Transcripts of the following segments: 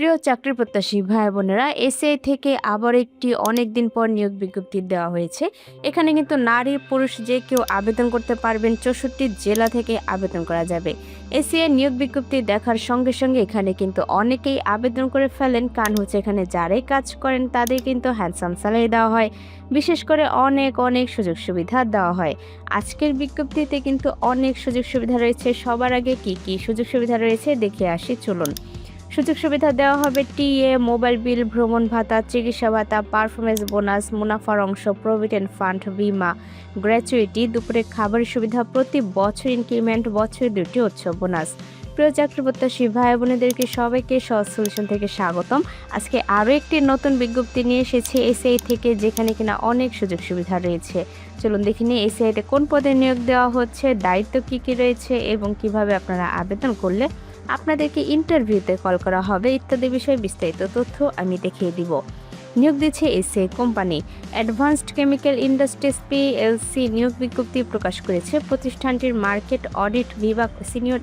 প্রিয় চাকরি প্রত্যাশী ভাই বোনেরা, এসএআই থেকে আবার একটি অনেকদিন পর নিয়োগ বিজ্ঞপ্তি দেওয়া হয়েছে। এখানে কিন্তু নারী পুরুষ যে কেউ আবেদন করতে পারবেন। 64 জেলা থেকে আবেদন করা যাবে। এসএআই নিয়োগ বিজ্ঞপ্তি দেখার সঙ্গে সঙ্গে এখানে কিন্তু অনেকেই আবেদন করে ফেলেন, কারণ হচ্ছে এখানে যারাই কাজ করেন তাদের কিন্তু হ্যান্ডসাম স্যালারি দেওয়া হয়, বিশেষ করে অনেক অনেক সুযোগ সুবিধা দেওয়া হয়। আজকের বিজ্ঞপ্তিতে কিন্তু অনেক সুযোগ সুবিধা রয়েছে। সবার আগে কি কি সুযোগ সুবিধা রয়েছে দেখে আসি চলুন। সুযোগ সুবিধা দেওয়া হবে টিএ, মোবাইল বিল, ভ্রমণ ভাতা, চিকিৎসা ভাতা, পারফরমেন্স বোনাস, মুনাফার অংশ, প্রভিডেন্ট ফান্ড, বিমা, গ্র্যাচুইটি, দুপুরে খাবারের সুবিধা, প্রতি বছর ইনক্রিমেন্ট, বছরে 2টি উৎসব বোনাস। প্রিয় চাকরি প্রত্যাশী ভাই বোনেদেরকে সবাইকে সহজ সলিউশন থেকে স্বাগতম। আজকে আরও একটি নতুন বিজ্ঞপ্তি নিয়ে এসেছে এসআই থেকে, যেখানে কিনা অনেক সুযোগ সুবিধা রয়েছে। চলুন দেখে নিই এসআইতে কোন পদে নিয়োগ দেওয়া হচ্ছে, দায়িত্ব কি কি রয়েছে এবং কিভাবে আপনারা আবেদন করলে আপনাদেরকে ইন্টারভিউতে কল করা হবে ইত্যাদি বিষয়ে বিস্তারিত তথ্য আমি দেখিয়ে দিব। নিয়োগ দিচ্ছে SAI company. Advanced chemical industries PLC নিয়োগ বিজ্ঞপ্তি প্রকাশ করেছে। প্রতিষ্ঠানটির মার্কেট অডিট বিভাগ সিনিয়র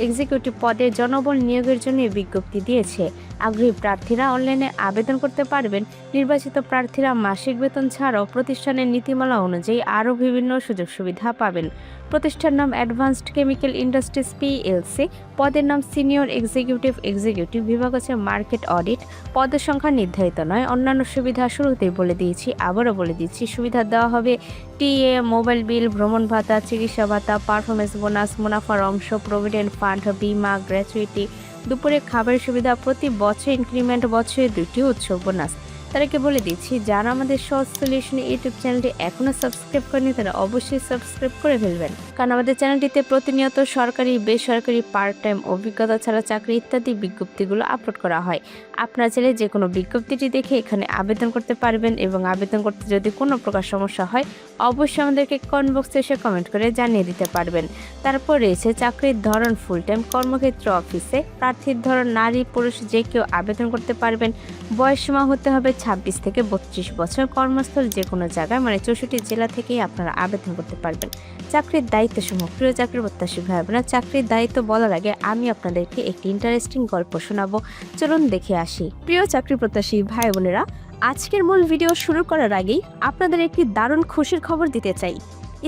এক্সিকিউটিভ পদে জনবল নিয়োগের জন্য বিজ্ঞপ্তি দিয়েছে। আগ্রহী প্রার্থীরা অনলাইনে আবেদন করতে পারবেন। নির্বাচিত প্রার্থীরা মাসিক বেতন ছাড়াও প্রতিষ্ঠানের নীতিমালা অনুযায়ী আরও বিভিন্ন সুযোগ সুবিধা পাবেন। প্রতিষ্ঠান নাম অ্যাডভান্সড কেমিক্যাল ইন্ডাস্ট্রিজ পিএলসি, পদের নাম সিনিয়র এক্সিকিউটিভ, বিভাগ হচ্ছে মার্কেট অডিট। পদের সংখ্যা নির্ধারিত নয়। অন্যান্য সুবিধা শুরুতেই বলে দিয়েছি, আবারও বলে দিচ্ছি। সুবিধা দেওয়া হবে টিএ, মোবাইল বিল, ভ্রমণ ভাতা, চিকিৎসা ভাতা, পারফরমেন্স বোনাস, মুনাফার অংশ, প্রভিডেন্ট ফান্ড, বিমা, গ্র্যাচুইটি, দুপুরে খাবারের সুবিধা, প্রতি বছর ইনক্রিমেন্ট, বছরে 2টি উৎসব বোনাস। তাদেরকে বলে দিচ্ছি, যারা আমাদের সহজ সলিউশন ইউটিউব চ্যানেলটি এখনও সাবস্ক্রাইব করেনি তারা অবশ্যই সাবস্ক্রাইব করে ফেলবেন, কারণ আমাদের চ্যানেলটিতে প্রতিনিয়ত সরকারি, বেসরকারি, পার্ট টাইম, অভিজ্ঞতা ছাড়া চাকরি ইত্যাদি বিজ্ঞপ্তিগুলো আপলোড করা হয়। আপনারা চাইলে যে কোনো বিজ্ঞপ্তিটি দেখে এখানে আবেদন করতে পারবেন, এবং আবেদন করতে যদি কোনো প্রকার সমস্যা হয় অবশ্যই আমাদেরকে কমেন্ট বক্সে এসে কমেন্ট করে জানিয়ে দিতে পারবেন। তারপর রয়েছে চাকরির ধরন ফুল টাইম, কর্মক্ষেত্র অফিসে, প্রার্থীর ধরন নারী পুরুষ যে কেউ আবেদন করতে পারবেন। বয়সসীমা হতে হবে 26 থেকে 32 বছর। কর্মস্থল যে কোনো জায়গায়, মানে 64 জেলা থেকেই আপনারা আবেদন করতে পারবেন। চাকরির দায়িত্বসমূহ। প্রিয় চাকরি প্রত্যাশী ভাই বোনেরা, চাকরির দায়িত্ব বলার আগে আমি আপনাদেরকে একটি ইন্টারেস্টিং গল্প শোনাবো। চলুন দেখে আসি। প্রিয় চাকরি প্রত্যাশী ভাই বোনেরা, আজকের মূল ভিডিও শুরু করার আগেই আপনাদের একটি দারুণ খুশির খবর দিতে চাই।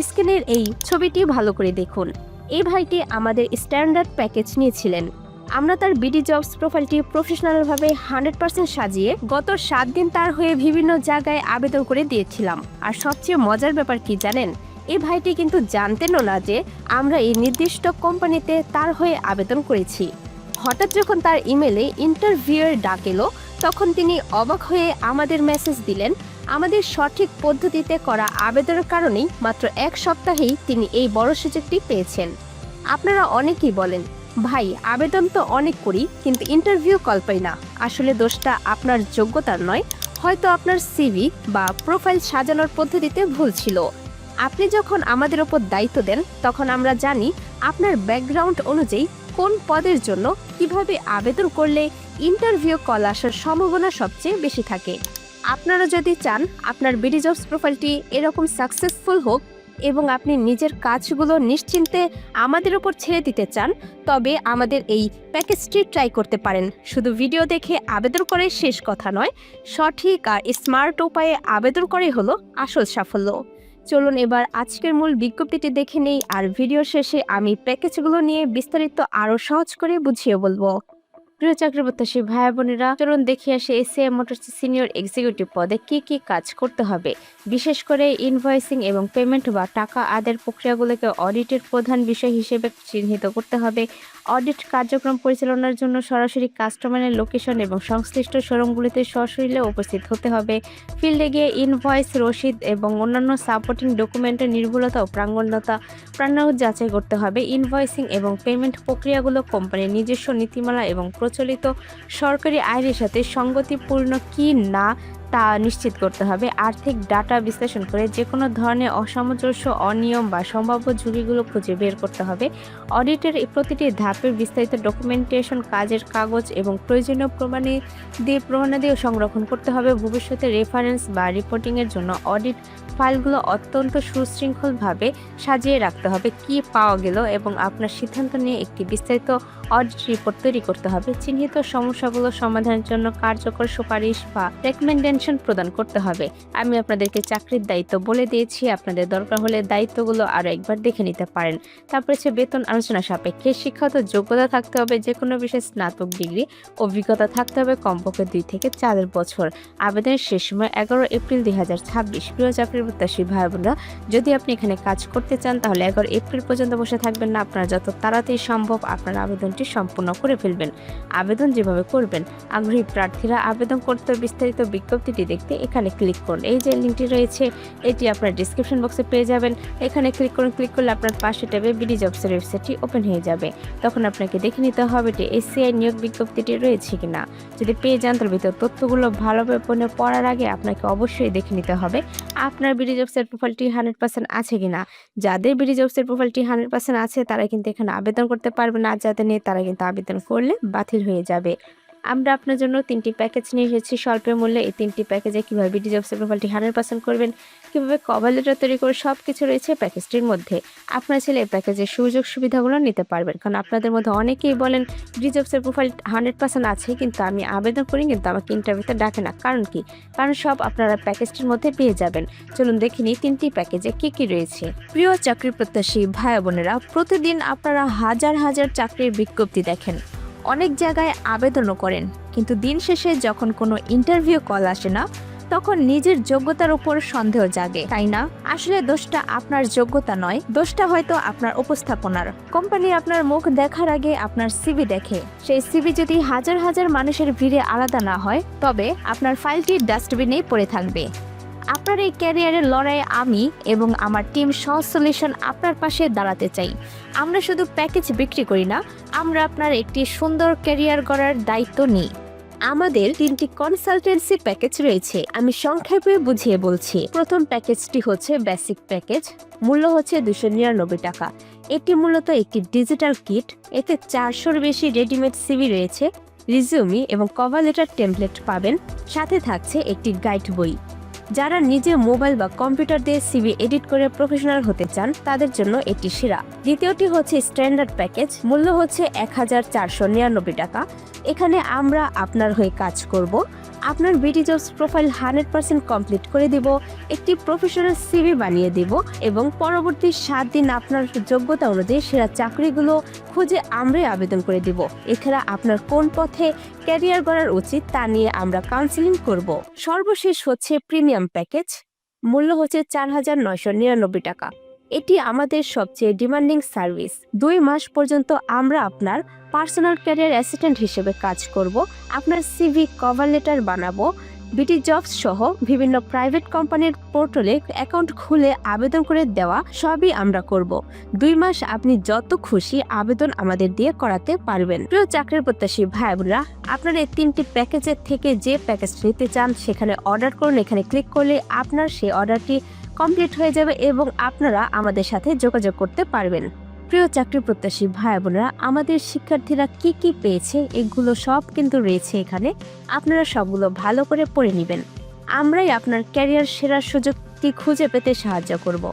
স্ক্রিনের এই ছবিটি ভালো করে দেখুন। এই ভাইটি আমাদের স্ট্যান্ডার্ড প্যাকেজ নিয়েছিলেন। আমরা তার বিডি জবস প্রোফাইলটি প্রফেশনালভাবে 100% সাজিয়ে গত 7 দিন তার হয়ে বিভিন্ন জায়গায় আবেদন করে দিয়েছিলাম। আর সবচেয়ে মজার ব্যাপার কি জানেন, এই ভাইটি কিন্তু জানতেনও না যে আমরা এই নির্দিষ্ট কোম্পানিতে তার হয়ে আবেদন করেছি। হঠাৎ যখন তার ইমেলে ইন্টারভিউয়ের ডাক এলো, তখন তিনি অবাক হয়ে আমাদের মেসেজ দিলেন। আমাদের সঠিক পদ্ধতিতে করা আবেদনের কারণেই মাত্র 1 সপ্তাহেই তিনি এই বড় সুযোগটি পেয়েছেন। আপনারা অনেকেই বলেন, ভাই আবেদন তো অনেক করি কিন্তু ইন্টারভিউ কল পাই না। আসলে দোষটা আপনার যোগ্যতার নয়, হয়তো আপনার সিভি বা প্রোফাইল সাজানোর পদ্ধতিতে ভুল ছিল। আপনি যখন আমাদের ওপর দায়িত্ব দেন তখন আমরা জানি আপনার ব্যাকগ্রাউন্ড অনুযায়ী কোন পদের জন্য কিভাবে আবেদন করলে ইন্টারভিউ কল আসার সম্ভাবনা সবচেয়ে বেশি থাকে। আপনারা যদি চান আপনার বিডি জবস প্রোফাইলটি এরকম সাকসেসফুল হোক এবং আপনি নিজের কাজগুলো নিশ্চিন্তে আমাদের উপর ছেড়ে দিতে চান, তবে আমাদের এই প্যাকেজটি ট্রাই করতে পারেন। শুধু ভিডিও দেখে আবেদন করে শেষ কথা নয়, সঠিক আর স্মার্ট উপায়ে আবেদন করে হলো আসল সাফল্য। চলুন এবার আজকের মূল বিজ্ঞপ্তিটি দেখে নেই, আর ভিডিও শেষে আমি প্যাকেজগুলো নিয়ে বিস্তারিত আরও সহজ করে বুঝিয়ে বলবো। প্রিয় চাকরি প্রত্যাশী ভাই বোনেরা, চলুন দেখে আসে এসএআই মোটরস সিনিয়র এক্সিকিউটিভ পদে কি কি কাজ করতে হবে। বিশেষ করে ইনভয়েসিং এবং পেমেন্ট বা টাকা আদায়ের প্রক্রিয়াগুলোকে অডিটের প্রধান বিষয় হিসেবে চিহ্নিত করতে হবে। অডিট কার্যক্রম পরিচালনার জন্য সরাসরি কাস্টমারের লোকেশন এবং সংশ্লিষ্ট শোরুমগুলিতে সশরীরে উপস্থিত হতে হবে। ফিল্ডে গিয়ে ইনভয়েস, রসিদ এবং অন্যান্য সাপোর্টিং ডকুমেন্টের নির্ভুলতা ও প্রাঙ্গণতা যাচাই করতে হবে। ইনভয়েসিং এবং পেমেন্ট প্রক্রিয়াগুলো কোম্পানির নিজস্ব নীতিমালা এবং প্রচলিত সরকারি আইনের সাথে সঙ্গতিপূর্ণ কি না তা নিশ্চিত করতে হবে। আর্থিক ডাটা বিশ্লেষণ করে যে কোনো ধরনের অসামঞ্জস্য, অনিয়ম বা সম্ভাব্য ঝুঁকিগুলো খুঁজে বের করতে হবে। অডিটের এই প্রতিটি ধাপের বিস্তারিত ডকুমেন্টেশন, কাজের কাগজ এবং প্রয়োজনীয় প্রমাণাদিও সংরক্ষণ করতে হবে। ভবিষ্যতে রেফারেন্স বা রিপোর্টিংয়ের জন্য অডিট ফাইলগুলো অত্যন্ত সুশৃঙ্খলভাবে সাজিয়ে রাখতে হবে। কি পাওয়া গেল এবং আপনার সিদ্ধান্ত নিয়ে একটি বিস্তারিত অডিট রিপোর্ট তৈরি করতে হবে। চিহ্নিত সমস্যাগুলো সমাধানের জন্য কার্যকর সুপারিশ বা রেকমেন্ডেশন প্রদান করতে হবে। আমি আপনাদেরকে চাকরির দায়িত্ব বলে দিয়েছি, আপনাদের দরকার হলে দায়িত্বগুলো আরও একবার দেখে নিতে পারেন। তারপর হচ্ছে বেতন আলোচনা সাপেক্ষে শিক্ষাগত যোগ্যতা থাকতে হবে, যে কোনো বিষয়ে স্নাতক ডিগ্রি, অভিজ্ঞতা থাকতে হবে কমপক্ষে 2 থেকে 4 বছর। আবেদনের শেষ সময় 11 এপ্রিল 2026। প্রিয় চাকরি প্রত্যাশী ভাই বোনরা, যদি আপনি এখানে কাজ করতে চান তাহলে 11 এপ্রিল পর্যন্ত বসে থাকবেন না। আপনারা যত তাড়াতাড়ি সম্ভব আপনার আবেদনটি সম্পূর্ণ করে ফেলবেন। আবেদন যেভাবে করবেন, আগ্রহী প্রার্থীরা আবেদন করতে বিস্তারিত বিজ্ঞপ্তিটি দেখতে এখানে ক্লিক করুন। এই যে লিঙ্কটি রয়েছে এটি আপনার ডিসক্রিপশন বক্সে পেয়ে যাবেন। এখানে ক্লিক করুন। ক্লিক করলে আপনার পাশে ট্যাবে বিডি জবসের ওয়েবসাইটটি ওপেন হয়ে যাবে। তখন আপনাকে দেখে নিতে হবে যে এসসিআই নিয়োগ বিজ্ঞপ্তিটি রয়েছে কিনা। যদি পেয়ে যান তার ভিতর তথ্যগুলো ভালোভাবে পড়ার আগে আপনাকে অবশ্যই দেখে নিতে হবে আপনার বিডি জবসের প্রোফাইলটি 100% আছে কিনা। যাদের বিডি জবসের প্রোফাইলটি 100% আছে তারা কিন্তু এখানে আবেদন করতে পারবে না, আর যাদের নেই তারা কিন্তু আবেদন করলে বাতিল হয়ে যাবে। আমরা আপনার জন্য 3টি প্যাকেজ নিয়ে এসেছি স্বল্প মূল্যে। এই 3টি প্যাকেজে কীভাবে বিডি জবসের প্রোফাইলটি 100% করবেন, কীভাবে কভার লেটার তৈরি করে, সব কিছু রয়েছে প্যাকেজটির মধ্যে। আপনার ছেলে এই প্যাকেজের সুযোগ সুবিধাগুলো নিতে পারবেন। কারণ আপনাদের মধ্যে অনেকেই বলেন বিডি জবসের প্রোফাইল 100% আছে কিন্তু আমি আবেদন করি কিন্তু আমাকে ইন্টারভিউতে ডাকে না। কারণ কি? কারণ সব আপনারা প্যাকেজটির মধ্যে পেয়ে যাবেন। চলুন দেখে নিই 3টি প্যাকেজে কী কী রয়েছে। প্রিয় চাকরি প্রত্যাশী ভাই বোনেরা, প্রতিদিন আপনারা হাজার হাজার চাকরির বিজ্ঞপ্তি দেখেন, অনেক জায়গায় আবেদনও করেন, কিন্তু দিন শেষে যখন কোনো ইন্টারভিউ কল আসে না তখন নিজের যোগ্যতার উপর সন্দেহ জাগে, তাই না? আসলে দোষটা আপনার যোগ্যতা নয়, দোষটা হয়তো আপনার উপস্থাপনার। কোম্পানি আপনার মুখ দেখার আগে আপনার সিভি দেখে। সেই সিভি যদি হাজার হাজার মানুষের ভিড়ে আলাদা না হয় তবে আপনার ফাইলটি ডাস্টবিনেই পড়ে থাকবে। আপনার এই ক্যারিয়ারের লড়াইয়ে আমি এবং আমার টিম সহজ সলিউশন আপনার পাশে দাঁড়াতে চাই। আমরা শুধু প্যাকেজ বিক্রি করি না, আমরা আপনার একটি সুন্দর ক্যারিয়ার গড়ার দায়িত্ব নিই। আমাদের 3টি কনসালটেন্সি প্যাকেজ রয়েছে, আমি সংক্ষেপে বুঝিয়ে বলছি। প্রথম প্যাকেজটি হচ্ছে বেসিক প্যাকেজ, মূল্য হচ্ছে 299 টাকা। এটি মূলত একটি ডিজিটাল কিট। এতে 400-এর বেশি রেডিমেড সিভি রয়েছে, রিজিউমি এবং কভার লেটার টেমপ্লেট পাবেন। সাথে থাকছে একটি গাইড বই। যারা নিজে মোবাইল বা কম্পিউটার দিয়ে সিভি এডিট করে প্রফেশনাল হতে চান তাদের জন্য এটি সেরা। দ্বিতীয়টি হচ্ছে স্ট্যান্ডার্ড প্যাকেজ, মূল্য হচ্ছে 1499 টাকা। এখানে আমরা আপনার হয়ে কাজ করব, আপনার বিডি জবস প্রোফাইল 100% কমপ্লিট করে দিব, একটি প্রফেশনাল সিভি বানিয়ে দিব এবং পরবর্তী 7 দিন আপনার যোগ্যতা অনুযায়ী সেরা চাকরিগুলো খুঁজে আমরাই আবেদন করে দিব। এছাড়া আপনার কোন পথে ক্যারিয়ার গড়ার উচিত তা নিয়ে আমরা কাউন্সিলিং করব। সর্বশেষ হচ্ছে প্রিমিয়াম প্যাকেজ, মূল্য হচ্ছে 4999 টাকা। এটি আমাদের সবচেয়ে ডিমান্ডিং সার্ভিস। 2 মাস পর্যন্ত আমরা আপনার পার্সোনাল ক্যারিয়ার অ্যাসিস্ট্যান্ট হিসেবে কাজ করব, আপনার সিভি, কভার লেটার বানাবো। বিডি জবস সহ বিভিন্ন প্রাইভেট কোম্পানির পোর্টালে অ্যাকাউন্ট খুলে আবেদন করে দেওয়া সবই আমরা করব। 2 মাস আপনি যত খুশি আবেদন আমাদের দিয়ে করাতে পারবেন। প্রিয় চাকরির প্রত্যাশী ভাই বোনরা, আপনারা এই 3টি প্যাকেজের থেকে যে প্যাকেজ নিতে চান সেখানে অর্ডার করুন। এখানে ক্লিক করলে আপনার সেই অর্ডারটি কমপ্লিট হয়ে যাবে এবং আপনারা আমাদের সাথে যোগাযোগ করতে পারবেন। প্রিয় চাকরি প্রত্যাশী ভাই বোনেরা, আমাদের শিক্ষার্থীরা কি কি পেয়েছে এগুলো সব কিন্তু রয়েছে এখানে, আপনারা সবগুলো ভালো করে পড়ে নেবেন। আমরাই আপনার ক্যারিয়ার সেরা সুযোগটি খুঁজে পেতে সাহায্য করব।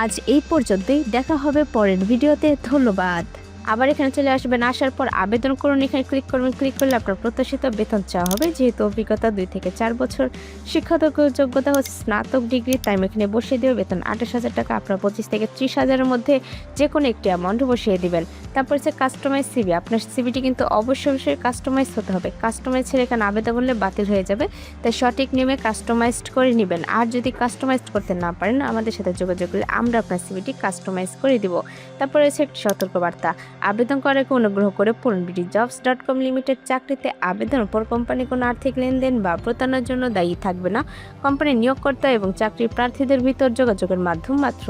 আজ এই পর্যন্তই, দেখা হবে পরের ভিডিওতে। ধন্যবাদ। আবার এখানে চলে আসবেন, আসার পর আবেদন করুন, এখানে ক্লিক করবেন। ক্লিক করলে আপনার প্রত্যাশিত বেতন চাওয়া হবে। যেহেতু অভিজ্ঞতা 2 থেকে 4 বছর, শিক্ষাগত যোগ্যতা হচ্ছে স্নাতক ডিগ্রি, তাই আমি এখানে বসিয়ে দেবো বেতন 28,000 টাকা। আপনার 25 থেকে 30,000-এর মধ্যে যে কোনো একটি অ্যামাউন্ট বসিয়ে দিবেন। তারপর হচ্ছে কাস্টমাইজ সিভি। আপনার সিভিটি কিন্তু অবশ্যই কাস্টমাইজ হতে হবে। কাস্টমাইজ ছেড়ে এখানে আবেদন করলে বাতিল হয়ে যাবে, তাই সঠিক নিয়মে কাস্টমাইজড করে নেবেন। আর যদি কাস্টমাইজ করতে না পারেন আমাদের সাথে যোগাযোগ করলে আমরা আপনার সিভিটি কাস্টমাইজ করে দিব। তারপর হচ্ছে একটি সতর্কবার্তা, আবেদন করার আগে অনুগ্রহ করে purnbdjobs.com লিমিটেড চাকরিতে আবেদনের পর কোম্পানি কোনো আর্থিক লেনদেন বা প্রতারণার জন্য দায়ী থাকবে না। কোম্পানির নিয়োগকর্তা এবং চাকরির প্রার্থীদের ভিতর যোগাযোগের মাধ্যম মাত্র।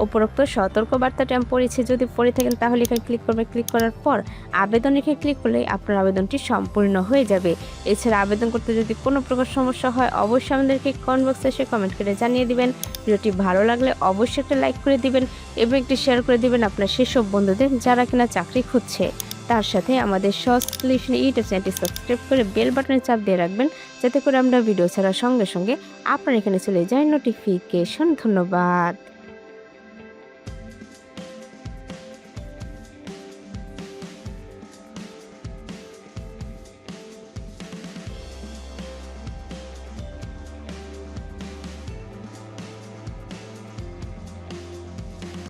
উপরোক্ত সতর্কবার্তাটি আমি পড়েছি, যদি পড়ে থাকেন তাহলে এখানে ক্লিক করবেন। ক্লিক করার পর আবেদন এখানে ক্লিক করলে আপনার আবেদনটি সম্পূর্ণ হয়ে যাবে। এছাড়া আবেদন করতে যদি কোনো প্রকার সমস্যা হয় অবশ্যই আমাদেরকে কমেন্ট বক্সে এসে কমেন্ট করে জানিয়ে দিবেন। ভিডিওটি ভালো লাগলে অবশ্যই একটা লাইক করে দিবেন এবং একটি শেয়ার করে দিবেন আপনার সেসব বন্ধুদের যারা কিনা চাকরি খুঁজছে। তার সাথে আমাদের সহজ সলিউশন ইউটিউব চ্যানেলটি সাবস্ক্রাইব করে বেল বাটনে চাপ দিয়ে রাখবেন, যাতে করে আমরা ভিডিও ছাড়ার সঙ্গে সঙ্গে আপনার এখানে চলে যায় নোটিফিকেশন। ধন্যবাদ।